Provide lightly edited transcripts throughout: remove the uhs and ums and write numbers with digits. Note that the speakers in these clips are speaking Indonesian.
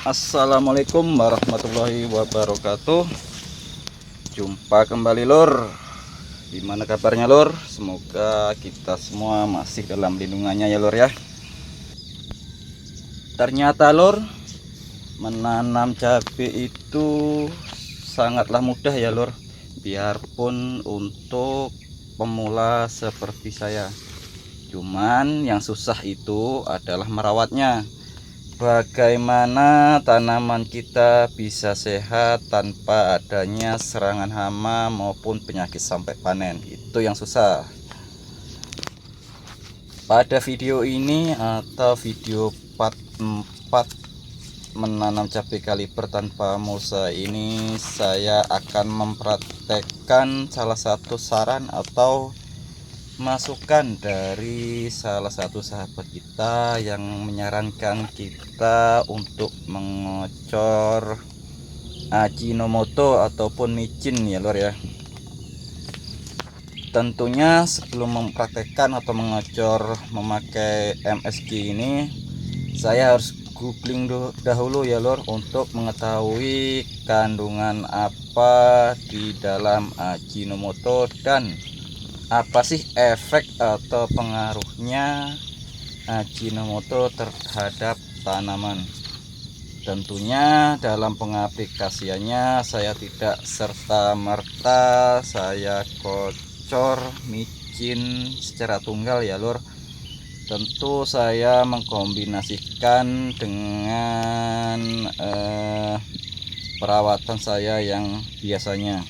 Assalamualaikum warahmatullahi wabarakatuh. Jumpa kembali lur. Gimana kabarnya lur? Semoga kita semua masih dalam lindungannya ya lur ya. Ternyata lur, menanam cabai itu sangatlah mudah ya lur. Biarpun untuk pemula seperti saya. Cuman yang susah itu adalah merawatnya. Bagaimana tanaman kita bisa sehat tanpa adanya serangan hama maupun penyakit sampai panen? Itu yang susah. Pada video ini atau video part 4 menanam cabai kaliber tanpa mulsa ini, saya akan mempraktekkan salah satu saran atau masukan dari salah satu sahabat kita yang menyarankan kita untuk mengocor Ajinomoto ataupun micin ya lor ya. Tentunya sebelum mempraktekkan atau mengocor memakai MSG ini, saya harus googling dahulu ya lor untuk mengetahui kandungan apa di dalam Ajinomoto dan apa sih efek atau pengaruhnya Ajinomoto terhadap tanaman. Tentunya dalam pengaplikasiannya saya tidak serta-merta saya kocor micin secara tunggal ya lur. Tentu saya mengkombinasikan dengan perawatan saya yang biasanya.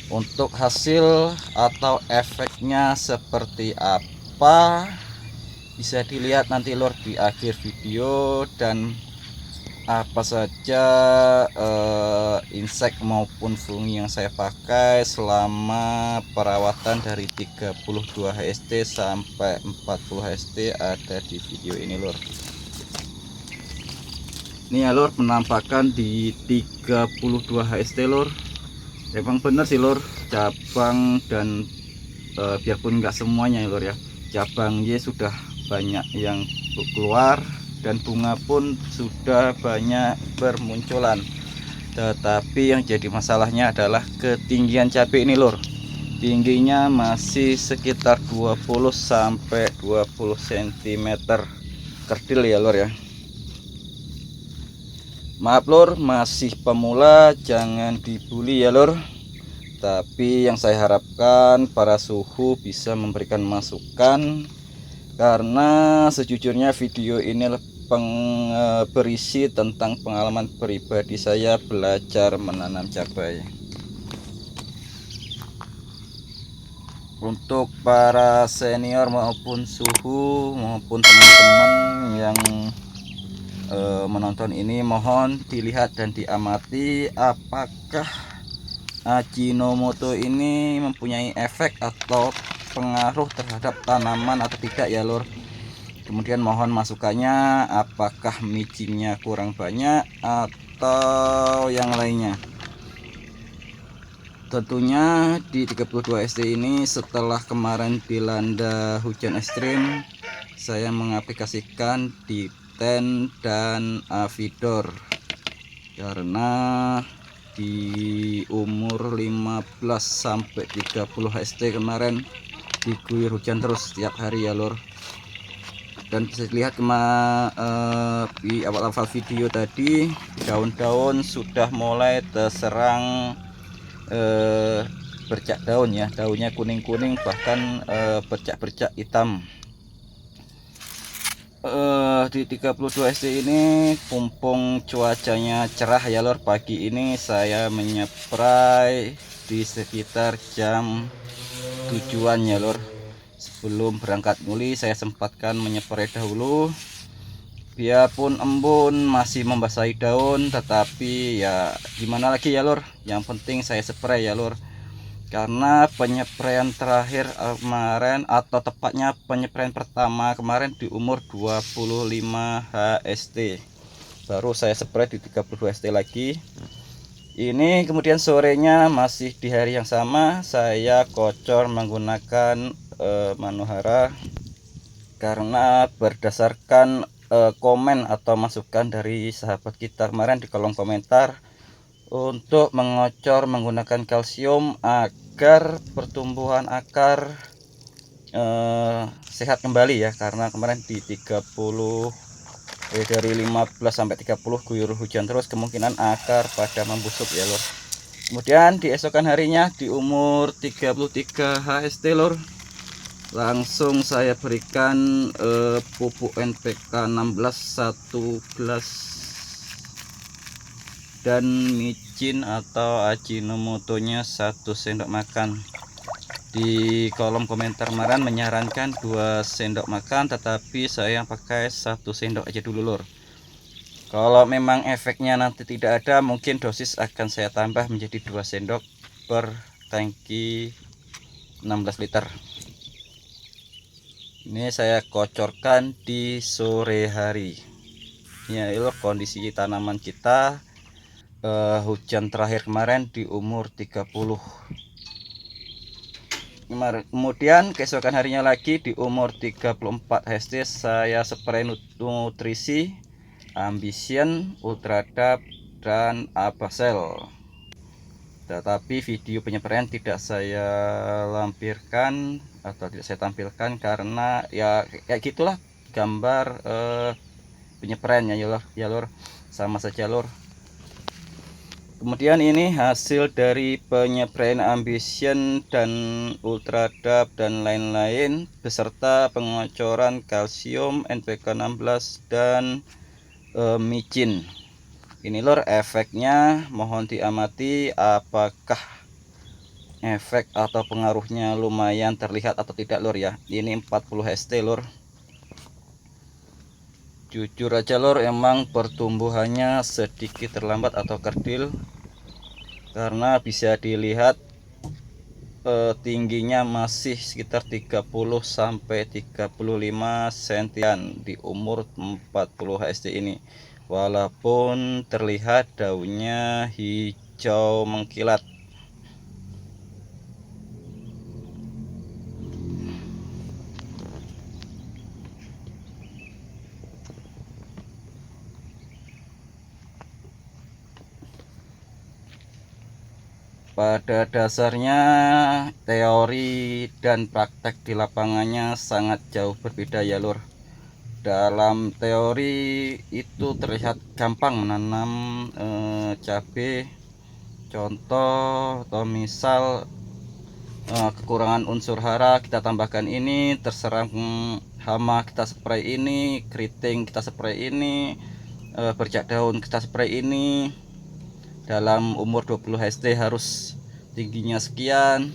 Untuk hasil atau efeknya seperti apa bisa dilihat nanti lor di akhir video, dan apa saja insek maupun fungi yang saya pakai selama perawatan dari 32 HST sampai 40 HST ada di video ini lor. Ini ya lor penampakan di 32 HST lor. Emang bener sih lor, cabang dan biarpun enggak semuanya ya lor ya, cabangnya sudah banyak yang keluar dan bunga pun sudah banyak bermunculan. Tetapi yang jadi masalahnya adalah ketinggian cabai ini lor. Tingginya masih sekitar 20 sampai 20 cm kerdil ya lor ya. Maaf lor, masih pemula, jangan dibully ya lor. Tapi yang saya harapkan para suhu bisa memberikan masukan, karena sejujurnya video ini berisi tentang pengalaman pribadi saya belajar menanam cabai. Untuk para senior maupun suhu maupun teman-teman yang menonton ini, mohon dilihat dan diamati apakah Ajinomoto ini mempunyai efek atau pengaruh terhadap tanaman atau tidak ya lor. Kemudian mohon masukannya, apakah micinnya kurang banyak atau yang lainnya. Tentunya di 32 SD ini setelah kemarin dilanda hujan ekstrim, saya mengaplikasikan di Ten dan Avidor, karena di umur 15 sampai 30 HST kemarin diguyur hujan terus setiap hari ya lor. Dan bisa dilihat di awal-awal video tadi, daun-daun sudah mulai terserang bercak daun ya, daunnya kuning-kuning, bahkan bercak-bercak hitam. Di 32 SD ini mumpung cuacanya cerah ya lor, pagi ini saya menyeprai di sekitar jam 7-an ya lor. Sebelum berangkat nguli saya sempatkan menyeprai dahulu. Biarpun embun masih membasahi daun, tetapi ya gimana lagi ya lor, yang penting saya spray ya lor. Karena penyepraian terakhir kemarin, atau tepatnya penyepraian pertama kemarin di umur 25 HST, baru saya spray di 32 HST lagi. Ini kemudian sorenya masih di hari yang sama saya kocor menggunakan Manohara, karena berdasarkan komen atau masukan dari sahabat kita kemarin di kolom komentar untuk mengocor menggunakan kalsium agar pertumbuhan akar sehat kembali ya, karena kemarin di 30 dari 15 sampai 30 guyur hujan terus, kemungkinan akar pada membusuk ya lor. Kemudian di esokan harinya di umur 33 HST lor, langsung saya berikan pupuk NPK 16 1 gelas dan micin atau Ajinomotonya 1 sendok makan. Di kolom komentar kemarin menyarankan 2 sendok makan, tetapi saya pakai 1 sendok aja dulu lor. Kalau memang efeknya nanti tidak ada, mungkin dosis akan saya tambah menjadi 2 sendok per tangki 16 liter. Ini saya kocorkan di sore hari. Ya lor, kondisi tanaman kita hujan terakhir kemarin di umur 30. Kemudian keesokan harinya lagi di umur 34 HST saya spray nutrisi Ambition, Ultradap, dan Abasel. Tetapi video penyepraian tidak saya lampirkan atau tidak saya tampilkan karena ya kayak gitulah gambar penyepraiannya ya lor, sama saja lor. Kemudian ini hasil dari penyepraian Ambition dan Ultradap dan lain-lain beserta pengocoran kalsium NPK 16 dan micin. Ini lor efeknya, mohon diamati apakah efek atau pengaruhnya lumayan terlihat atau tidak lor ya. Ini 40 HST lor. Jujur aja lor, emang pertumbuhannya sedikit terlambat atau kerdil, karena bisa dilihat tingginya masih sekitar 30 sampai 35 cm di umur 40 HST ini, walaupun terlihat daunnya hijau mengkilat. Pada dasarnya teori dan praktek di lapangannya sangat jauh berbeda ya lur. Dalam teori itu terlihat gampang menanam cabai. Contoh atau misal kekurangan unsur hara kita tambahkan ini, terserang hama kita spray ini, keriting kita spray ini, bercak daun kita spray ini. Dalam umur 20 HST harus tingginya sekian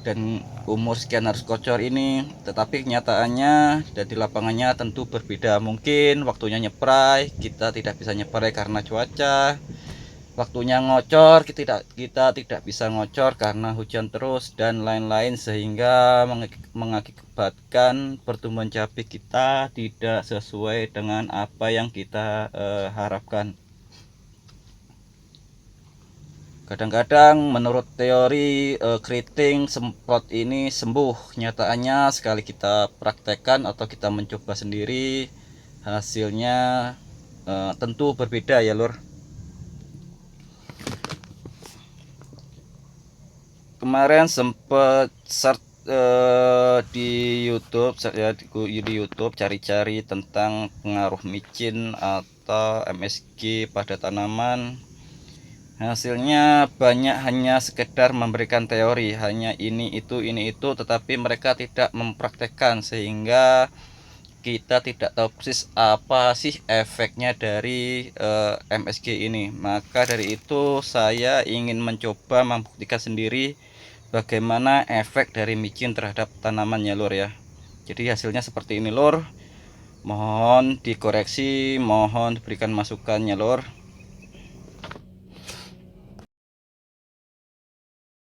dan umur sekian harus kocor ini. Tetapi kenyataannya dan di lapangannya tentu berbeda. Mungkin waktunya nyepray kita tidak bisa nyepray karena cuaca, waktunya ngocor kita tidak bisa ngocor karena hujan terus dan lain-lain, sehingga mengakibatkan pertumbuhan cabai kita tidak sesuai dengan apa yang kita harapkan. Kadang-kadang menurut teori keriting semprot ini sembuh, nyataannya sekali kita praktekkan atau kita mencoba sendiri hasilnya tentu berbeda ya lur. Kemarin sempat search di YouTube ya, di YouTube cari-cari tentang pengaruh micin atau MSG pada tanaman. Hasilnya banyak hanya sekedar memberikan teori, hanya ini itu, tetapi mereka tidak mempraktekkan, sehingga kita tidak tahu persis apa sih efeknya dari MSG ini. Maka dari itu saya ingin mencoba membuktikan sendiri bagaimana efek dari micin terhadap tanamannya lur ya. Jadi hasilnya seperti ini lur. Mohon dikoreksi, mohon diberikan masukannya lur.